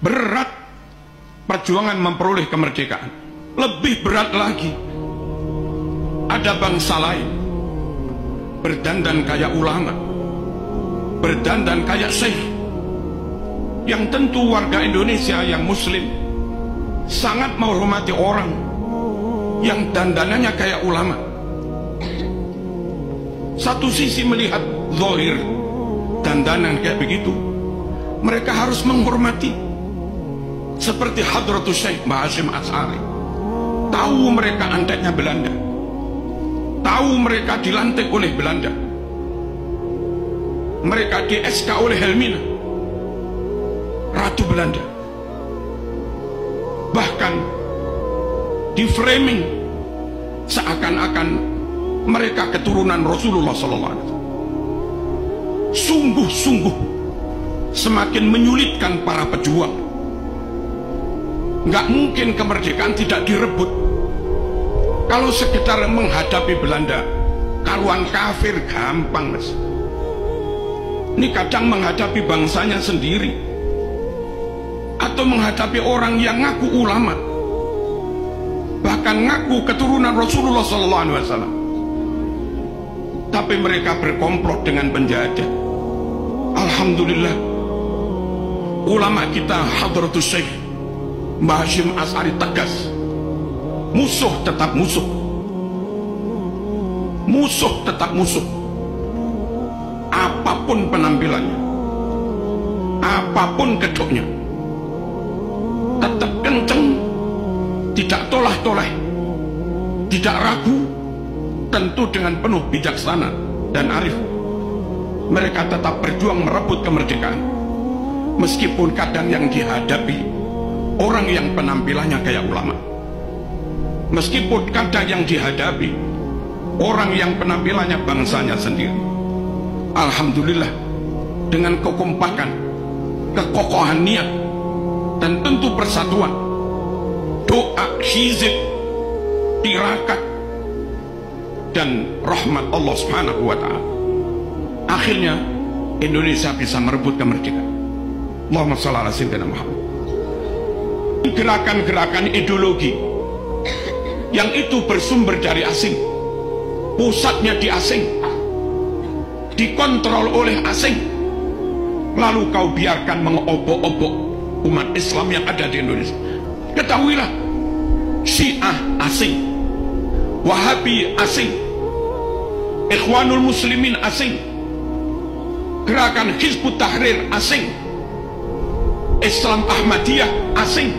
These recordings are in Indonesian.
Berat perjuangan memperoleh kemerdekaan. Lebih berat lagi, ada bangsa lain berdandan kayak ulama, berdandan kayak syekh, yang tentu warga Indonesia yang muslim sangat menghormati orang yang dandanannya kayak ulama. Satu sisi melihat zahir dandanan kayak begitu, mereka harus menghormati, seperti Hadratus Syekh Mbah Hasyim Asy'ari. Tahu mereka anteknya Belanda, tahu mereka dilantik oleh Belanda, mereka di SK oleh Helmina, Ratu Belanda, bahkan di framing seakan-akan mereka keturunan Rasulullah SAW. Sungguh-sungguh semakin menyulitkan para pejuang. Nggak mungkin kemerdekaan tidak direbut. Kalau sekedar menghadapi Belanda, karuan kafir gampang, Mas. Ini kadang menghadapi bangsanya sendiri, atau menghadapi orang yang ngaku ulama, bahkan ngaku keturunan Rasulullah SAW, tapi mereka berkomplot dengan penjajah. Alhamdulillah, ulama kita Hadratus Syekh Mbah Hasyim Asy'ari tegas, musuh tetap musuh, musuh tetap musuh, apapun penampilannya, apapun kedoknya, tetap kenceng, tidak tolah-toleh, tidak ragu, tentu dengan penuh bijaksana dan arif. Mereka tetap berjuang merebut kemerdekaan, meskipun kadang yang dihadapi orang yang penampilannya kayak ulama, meskipun kadang yang dihadapi orang yang penampilannya bangsanya sendiri. Alhamdulillah, dengan kekompakan, kekokohan niat, dan tentu persatuan, doa, hizib, tirakat, dan rahmat Allah Subhanahu wa ta'ala, akhirnya Indonesia bisa merebut kemerdekaan. Allahumma shalli ala sayyidina Muhammad. Gerakan-gerakan ideologi yang itu bersumber dari asing, pusatnya di asing, dikontrol oleh asing, lalu kau biarkan mengobok-obok umat Islam yang ada di Indonesia. Ketahuilah, Syiah asing, Wahabi asing, Ikhwanul Muslimin asing, gerakan Hizbut Tahrir asing, Islam Ahmadiyah asing,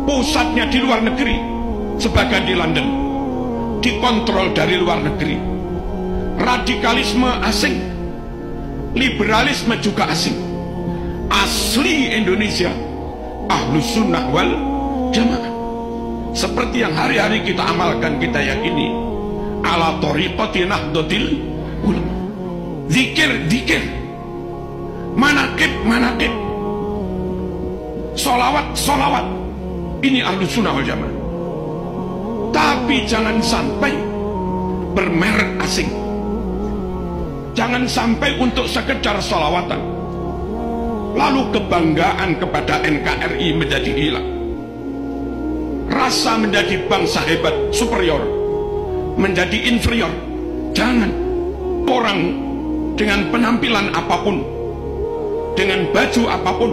pusatnya di luar negeri, sebagian di London, dikontrol dari luar negeri. Radikalisme asing, liberalisme juga asing. Asli Indonesia Ahlus Sunnah wal Jamaah, seperti yang hari-hari kita amalkan, kita yakini, ala thariqati nahdlatil ulama. Zikir, zikir, manaqib, manaqib, solawat, solawat, ini Ahlus Sunnah wal Jamaah. Tapi jangan sampai bermerek asing, jangan sampai untuk sekedar solawatan lalu kebanggaan kepada NKRI menjadi hilang, rasa menjadi bangsa hebat, superior, menjadi inferior. Jangan. Orang dengan penampilan apapun, dengan baju apapun,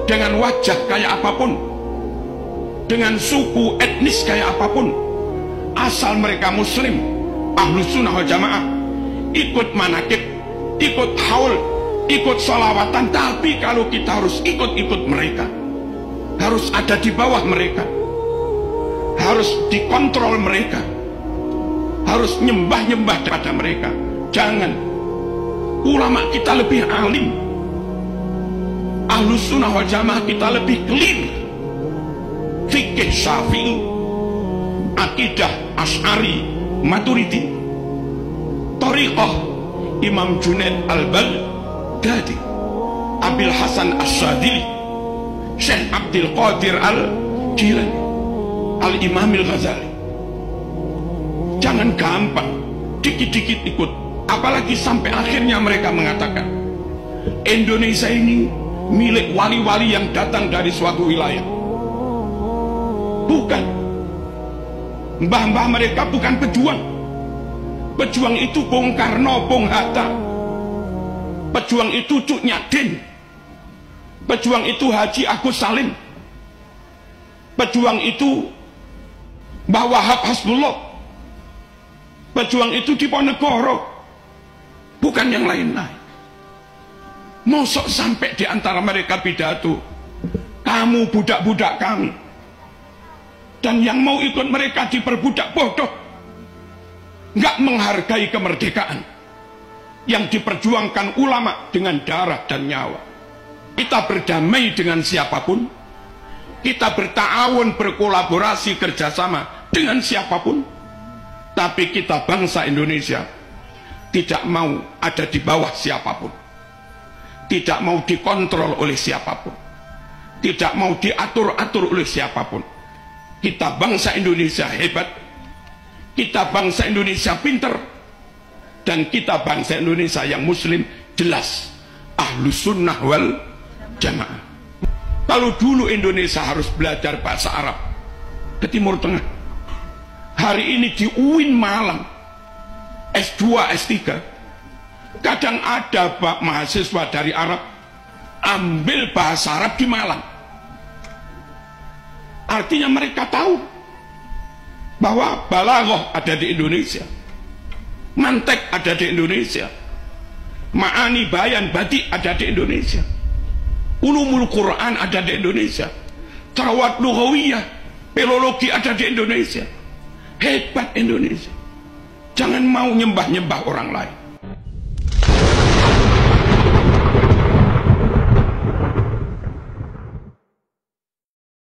dengan wajah kayak apapun, dengan suku etnis kayak apapun, asal mereka muslim, Ahlus Sunnah wal Jamaah, ikut manakib, ikut haul, ikut sholawatan. Tapi kalau kita harus ikut-ikut mereka, harus ada di bawah mereka, harus dikontrol mereka, harus nyembah-nyembah kepada mereka. Jangan. Ulama kita lebih alim, Ahlus Sunnah wal Jamaah kita lebih clear, fikih Syafi'i, akidah Asy'ari Maturidi, thariqah Imam Junaid al-Baghdadi, Abil Hasan Asy-Syadzili, Syekh Abdul Qadir al-Jilani, Al-Imam al-Ghazali. Jangan gampang dikit-dikit ikut, apalagi sampai akhirnya mereka mengatakan Indonesia ini milik wali-wali yang datang dari suatu wilayah. Bukan. Mbah-mbah mereka bukan pejuang. Pejuang itu Bung Karno, Bung Hatta. Pejuang itu Cuk Nyadin. Pejuang itu Haji Agus Salim. Pejuang itu Mbah Wahab Hasbullah. Pejuang itu Diponegoro, bukan yang lain-lain. Mosok sampai di antara mereka pidato, kamu budak-budak kami, dan yang mau ikut mereka diperbudak, bodoh. Nggak menghargai kemerdekaan yang diperjuangkan ulama dengan darah dan nyawa. Kita berdamai dengan siapapun, kita berta'awun, berkolaborasi, kerjasama dengan siapapun, tapi kita bangsa Indonesia tidak mau ada di bawah siapapun, tidak mau dikontrol oleh siapapun, tidak mau diatur-atur oleh siapapun. Kita bangsa Indonesia hebat, kita bangsa Indonesia pinter, dan kita bangsa Indonesia yang muslim jelas Ahlus Sunnah wal Jamaah. Kalau dulu Indonesia harus belajar bahasa Arab ke Timur Tengah, hari ini di UIN Malang S2, S3, kadang ada Pak mahasiswa dari Arab ambil bahasa Arab di Malang. Artinya mereka tahu bahwa balaghah ada di Indonesia, mantek ada di Indonesia, ma'ani bayan badi ada di Indonesia, ulumul Quran ada di Indonesia, tarawat lughawiyah, filologi ada di Indonesia. Hebat Indonesia. Jangan mau nyembah-nyembah orang lain.